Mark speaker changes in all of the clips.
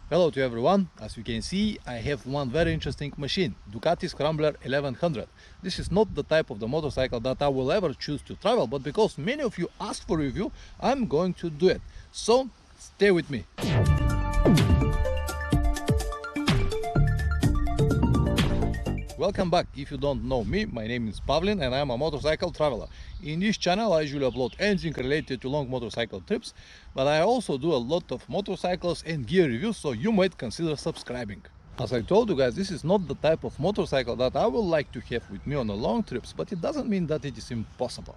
Speaker 1: Hello to everyone. As you can see, I have one very interesting machine, Ducati Scrambler 1100. This is not the type of the motorcycle that I will ever choose to travel, but because many of you asked for review, I'm going to do it. So stay with me. Welcome back. If you don't know me, my name is Pavlin and I'm a motorcycle traveler. In this channel I usually upload anything related to long motorcycle trips, but I also do a lot of motorcycles and gear reviews, so you might consider subscribing. As I told you guys, this is not the type of motorcycle that I would like to have with me on the long trips, but it doesn't mean that it is impossible.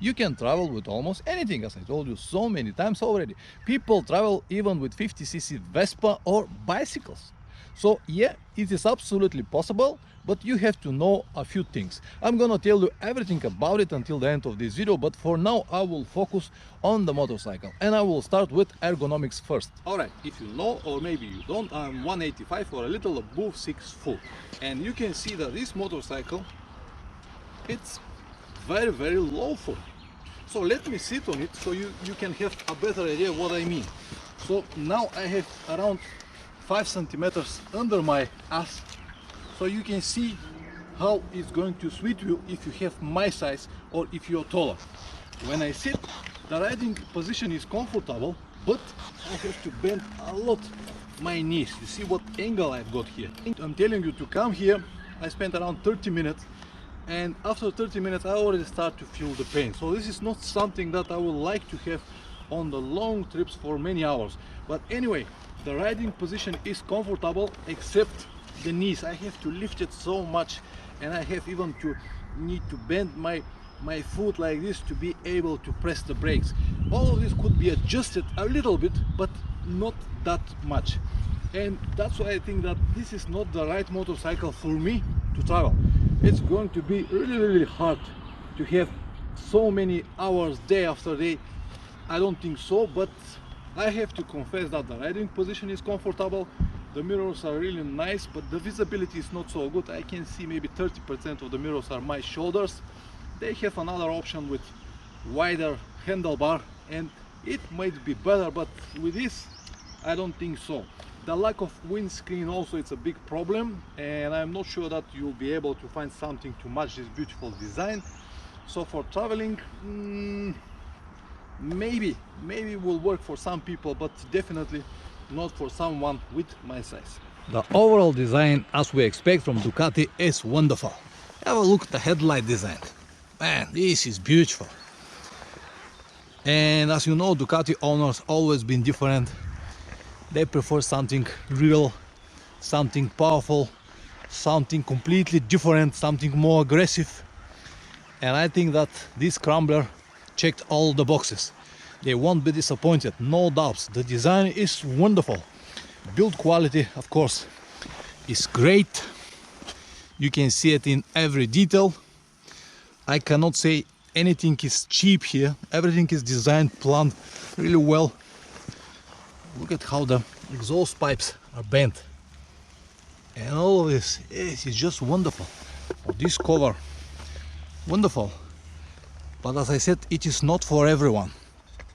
Speaker 1: You can travel with almost anything, as I told you so many times already. People travel even with 50cc Vespa or bicycles. So yeah, it is absolutely possible, but you have to know a few things. I'm gonna tell you everything about it until the end of this video, but for now I will focus on the motorcycle and I will start with ergonomics first. Alright, if you know or maybe you don't, I'm 185 or a little above 6 foot, and you can see that this motorcycle, it's very low for me. So let me sit on it so you can have a better idea what I mean. So now I have around 5 centimeters under my ass, so you can see how it's going to suit you if you have my size or if you're taller. When I sit, the riding position is comfortable, but I have to bend a lot my knees. You see what angle I've got here. I'm telling you, to come here I spent around 30 minutes, and after 30 minutes I already start to feel the pain. So this is not something that I would like to have on the long trips for many hours. But anyway, the riding position is comfortable except the knees. I have to lift it so much, and I have even to need to bend my foot like this to be able to press the brakes. All of this could be adjusted a little bit, but not that much. And that's why I think that this is not the right motorcycle for me to travel. It's going to be really hard to have so many hours day after day. I don't think so, but I have to confess that the riding position is comfortable, the mirrors are really nice, but the visibility is not so good. I can see maybe 30% of the mirrors are my shoulders. They have another option with wider handlebar and it might be better, but with this I don't think so. The lack of windscreen also, it's a big problem, and I'm not sure that you'll be able to find something to match this beautiful design. So for traveling, maybe will work for some people, but definitely not for someone with my size. The overall design, as we expect from Ducati, is wonderful. Have a look at the headlight design. Man, this is beautiful. And as you know, Ducati owners always been different. They prefer something real, something powerful, something completely different, something more aggressive. And I think that this Scrambler checked all the boxes. They won't be disappointed, no doubts. The design is wonderful. Build quality, of course, is great. You can see it in every detail. I cannot say anything is cheap here. Everything is designed, planned really well. Look at how the exhaust pipes are bent. And all of this is just wonderful. This cover, wonderful. But as I said, it is not for everyone.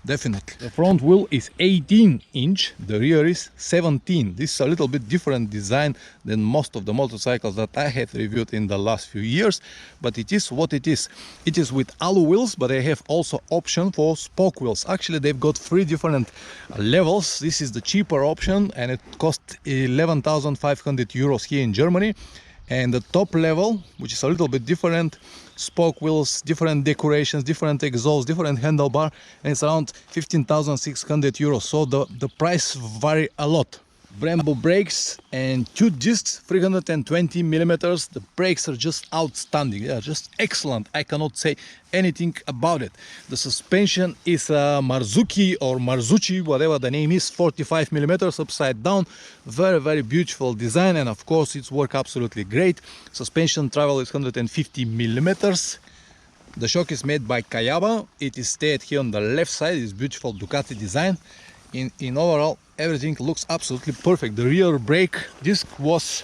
Speaker 1: Definitely. The front wheel is 18-inch, the rear is 17. This is a little bit different design than most of the motorcycles that I have reviewed in the last few years, but it is what it is. It is with alloy wheels, but they have also option for spoke wheels. Actually, they've got 3 different levels. This is the cheaper option and it costs 11,500 euros here in Germany. And the top level, which is a little bit different, spoke wheels, different decorations, different exhaust, different handlebar, and it's around 15,600 euros. So the price vary a lot. Brembo brakes and 2 discs, 320 millimeters. The brakes are just outstanding. They are just excellent. I cannot say anything about it. The suspension is a Marzuki or Marzucci, whatever the name is, 45 millimeters upside down. Very beautiful design, and of course it's work absolutely great. Suspension travel is 150 millimeters. The shock is made by Kayaba. It is stayed here on the left side. It's beautiful Ducati design. In overall, everything looks absolutely perfect. The rear brake disc was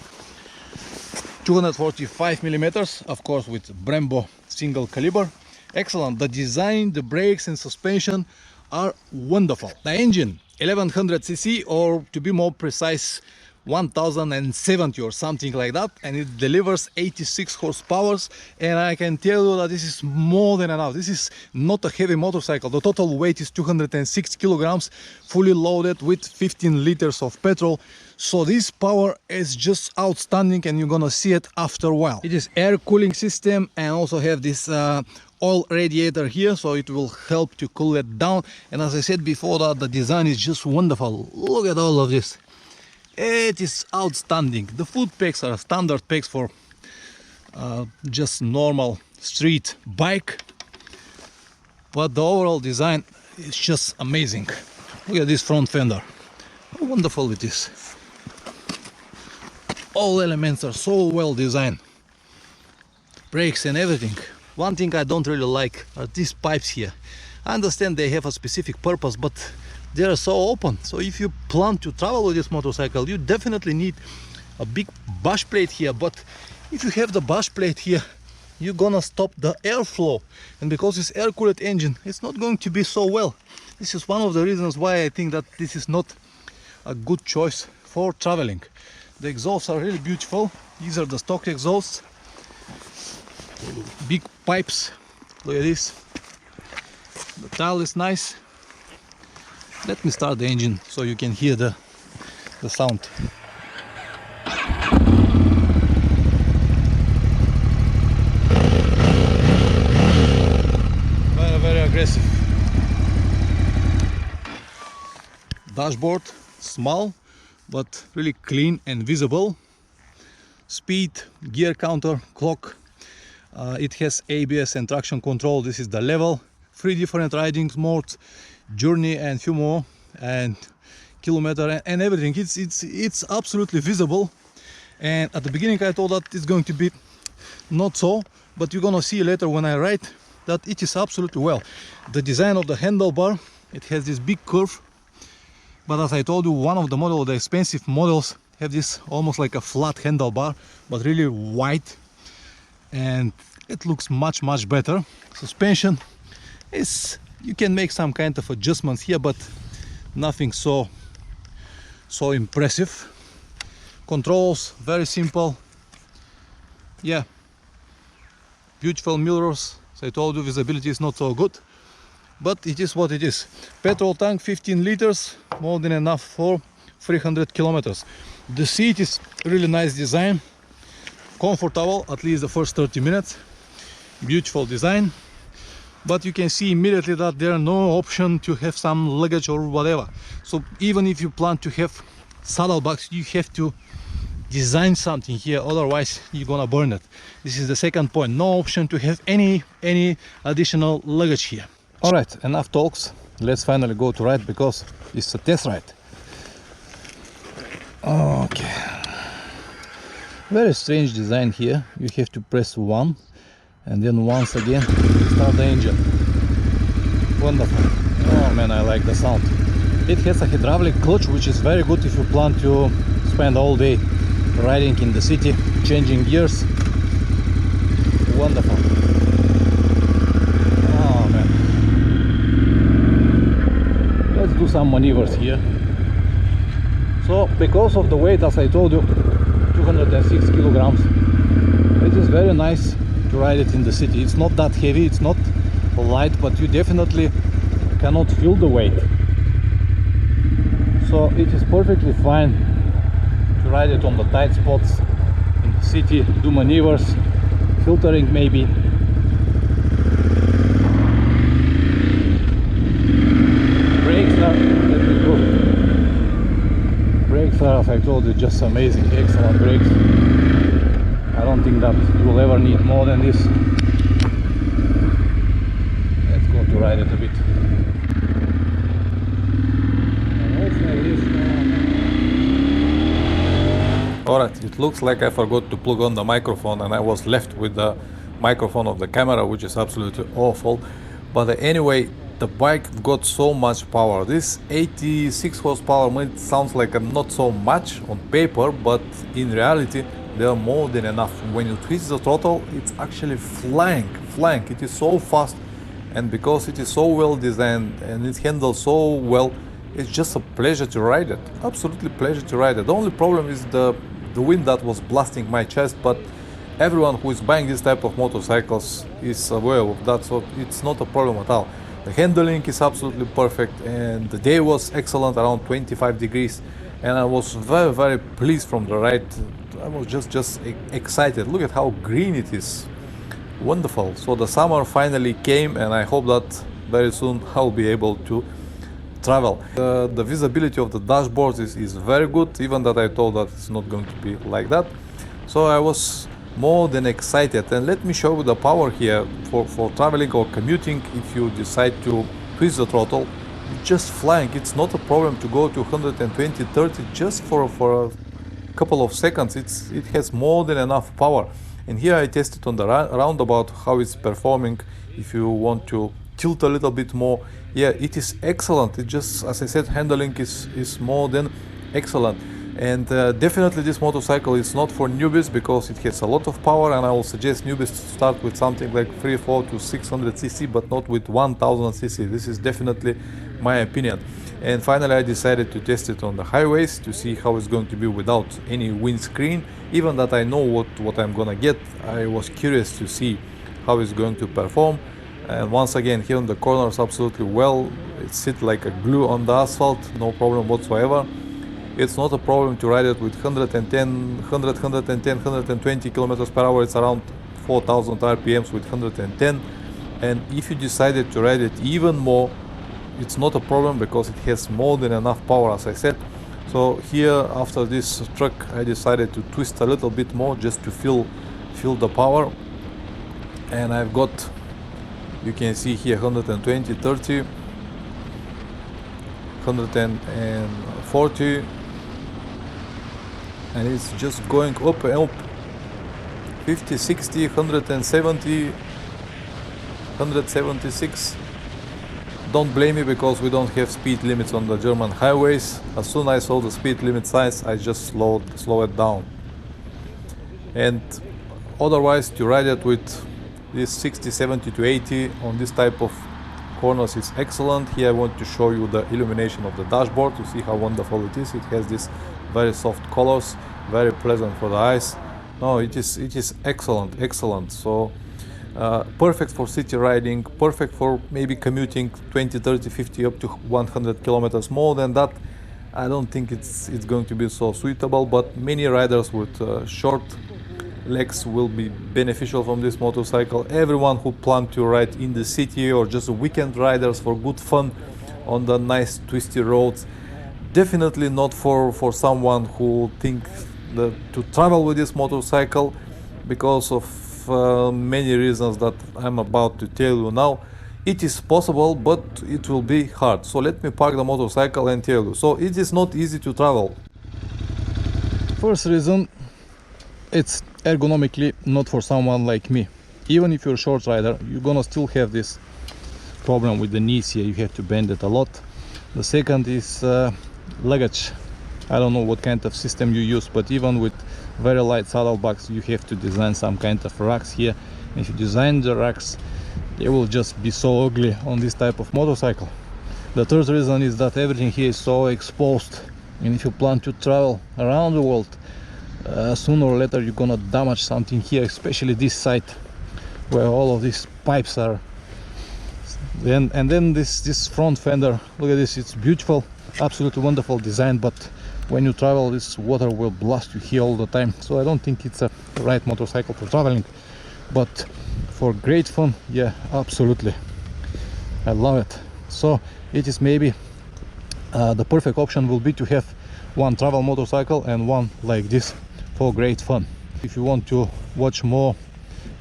Speaker 1: 245 millimeters, of course with Brembo single caliber. Excellent. The design, the brakes and suspension are wonderful. The engine 1100cc, or to be more precise 1070 or something like that, and it delivers 86 horsepower. And I can tell you that this is more than enough. This is not a heavy motorcycle. The total weight is 206 kilograms, fully loaded with 15 liters of petrol. So this power is just outstanding, and you're gonna see it after a while. It is air cooling system, and also have this oil radiator here, so it will help to cool it down. And as I said before, that the design is just wonderful. Look at all of this. It is outstanding. The foot pegs are standard pegs for just normal street bike, but the overall design is just amazing. Look at this front fender, how wonderful it is. All elements are so well designed, brakes and everything. One thing I don't really like are these pipes here. I understand they have a specific purpose, but they are so open. So if you plan to travel with this motorcycle, you definitely need a big bush plate here. But if you have the bush plate here, you're gonna stop the airflow, and because it's air-cooled engine, it's not going to be so well. This is one of the reasons why I think that this is not a good choice for traveling. The exhausts are really beautiful. These are the stock exhausts, big pipes. Look at this. The tile is nice. Let me start the engine so you can hear the sound. Very, very aggressive. Dashboard, small but really clean and visible. Speed, gear counter, clock. It has ABS and traction control. This is the level. 3 different riding modes, journey and few more, and kilometer and everything. It's absolutely visible. And at the beginning I thought that it's going to be not so, but you're gonna see later when I ride that it is absolutely well. The design of the handlebar, it has this big curve, but as I told you, one of the models, the expensive models, have this almost like a flat handlebar, but really wide, and it looks much better. Suspension is, you can make some kind of adjustments here, but nothing so impressive. Controls, very simple. Yeah, beautiful mirrors. As I told you, visibility is not so good, but it is what it is. Petrol tank, 15 liters, more than enough for 300 kilometers. The seat is really nice design, comfortable, at least the first 30 minutes. Beautiful design. But you can see immediately that there are no option to have some luggage or whatever. So even if you plan to have saddlebags, you have to design something here, otherwise you're gonna burn it. This is the second point. No option to have any additional luggage here. All right, enough talks. Let's finally go to ride, because it's a test ride. Okay. Very strange design here. You have to press 1 and then once again start the engine. Wonderful. Oh man, I like the sound. It has a hydraulic clutch, which is very good if you plan to spend all day riding in the city, changing gears. Wonderful. Oh man. Let's do some maneuvers here. So because of the weight, as I told you, 206 kilograms, it is very nice to ride it in the city. It's not that heavy, it's not light, but you definitely cannot feel the weight. So it is perfectly fine to ride it on the tight spots in the city, do maneuvers, filtering maybe. Brakes are, let me go. Brakes are, as I told you, just amazing, excellent brakes. I don't think that you will ever need more than this. Let's go to ride it a bit. Alright, it looks like I forgot to plug on the microphone, and I was left with the microphone of the camera, which is absolutely awful. But anyway, the bike got so much power. This 86 horsepower might sounds like not so much on paper, but in reality they are more than enough. When you twist the throttle, it's actually flying. It is so fast, and because it is so well designed and it handles so well,
Speaker 2: it's just a pleasure to ride it. Absolutely pleasure to ride it. The only problem is the wind that was blasting my chest, but everyone who is buying this type of motorcycles is aware of that, so it's not a problem at all. The handling is absolutely perfect, and the day was excellent, around 25 degrees, and I was very pleased from the ride. I was just excited. Look at how green it is. Wonderful. So the summer finally came, and I hope that very soon I'll be able to travel. The visibility of the dashboards is very good, even that I thought that it's not going to be like that. So I was more than excited, and let me show you the power here for traveling or commuting. If you decide to twist the throttle, just flying, it's not a problem to go to 120, 30 just for a couple of seconds. It has more than enough power. And here I tested on the roundabout how it's performing. If you want to tilt a little bit more, yeah, it is excellent. It just, as I said, handling is more than excellent. And definitely this motorcycle is not for newbies because it has a lot of power, and I will suggest newbies to start with something like 340 to 600 cc, but not with 1000 cc. This is definitely my opinion. And finally I decided to test it on the highways to see how it's going to be without any windscreen. Even that I know what I'm gonna get, I was curious to see how it's going to perform. And once again, here on the corners, absolutely well. It sits like a glue on the asphalt, no problem whatsoever. It's not a problem to ride it with 120 kilometers per hour. It's around 4000 RPMs with 110. And if you decided to ride it even more, it's not a problem because it has more than enough power, as I said. So here, after this truck, I decided to twist a little bit more just to feel the power. And I've got, you can see here, 120, 30, 140, and it's just going up and up. 50, 60, 170, 176. Don't blame me because we don't have speed limits on the German highways. As soon as I saw the speed limit signs, I just slow it down. And otherwise, to ride it with this 60, 70 to 80 on this type of corners is excellent. Here I want to show you the illumination of the dashboard to see how wonderful it is. It has this very soft colors, very pleasant for the eyes. No, it is excellent. So perfect for city riding, perfect for maybe commuting 20, 30, 50 up to 100 kilometers. More than that, I don't think it's going to be so suitable, but many riders with short legs will be beneficial from this motorcycle. Everyone who plan to ride in the city or just weekend riders for good fun on the nice twisty roads. Definitely not for someone who thinks to travel with this motorcycle because of many reasons that I'm about to tell you now. It is possible, but it will be hard. So let me park the motorcycle and tell you. So it is not easy to travel.
Speaker 1: First reason, it's ergonomically not for someone like me. Even if you're a short rider, you're gonna still have this problem with the knees here. You have to bend it a lot. The second is luggage. I don't know what kind of system you use, but even with very light saddlebags, you have to design some kind of racks here. If you design the racks, they will just be so ugly on this type of motorcycle. The third reason is that everything here is so exposed, and if you plan to travel around the world, sooner or later you're gonna damage something here, especially this side where all of these pipes are. And then this front fender, look at this, it's beautiful, absolutely wonderful design, but when you travel, this water will blast you here all the time. So I don't think it's a right motorcycle for traveling, but for great fun, yeah, absolutely, I love it. So it is maybe the perfect option will be to have one travel motorcycle and one like this for great fun. If you want to watch more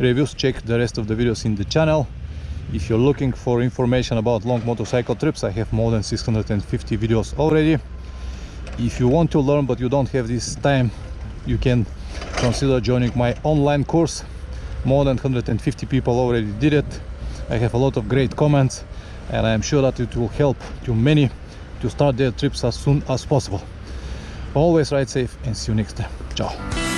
Speaker 1: reviews, check the rest of the videos in the channel. If you're looking for information about long motorcycle trips, I have more than 650 videos already. If you want to learn but you don't have this time, you can consider joining my online course. More than 150 people already did it. I have a lot of great comments, and I am sure that it will help to many to start their trips as soon as possible. Always ride safe and see you next time. Ciao.